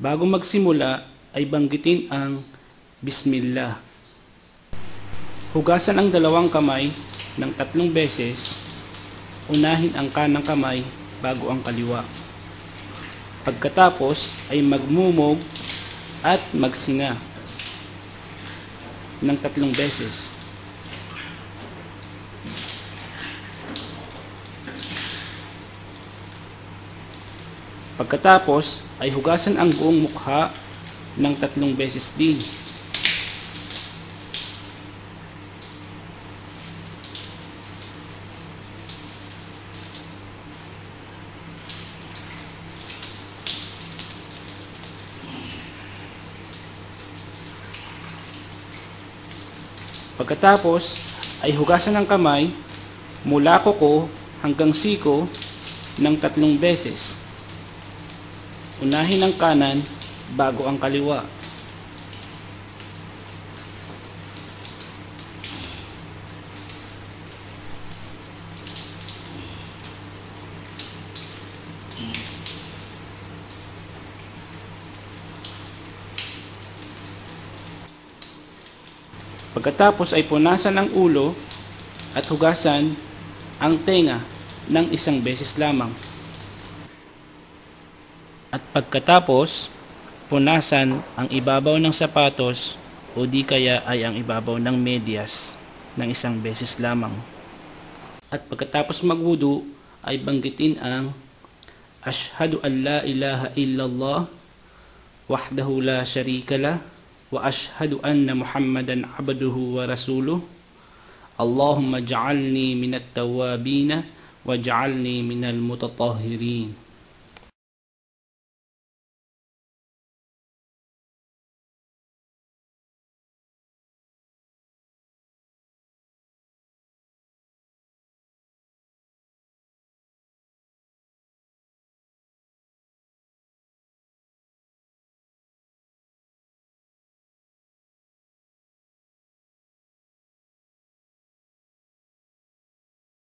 Bago magsimula ay banggitin ang Bismillah. Hugasan ang dalawang kamay ng 3 beses. Unahin ang kanang kamay bago ang kaliwa. Pagkatapos ay magmumog at magsinga ng 3 beses. Pagkatapos ay hugasan ang buong mukha ng 3 beses din. Pagkatapos ay hugasan ang kamay mula kuko hanggang siko ng 3 beses. Unahin ang kanan bago ang kaliwa. Pagkatapos ay punasan ang ulo at hugasan ang tenga ng 1 beses lamang. At pagkatapos, punasan ang ibabaw ng sapatos o di kaya ay ang ibabaw ng medyas ng 1 beses lamang. At pagkatapos magwudu ay banggitin ang Ashhadu an la ilaha illallah wahdahu la sharika lah wa ashhadu anna Muhammadan abduhu wa rasuluh. Allahumma ja'alni minat tawwabin wa ja'alni minal mutatahhirin.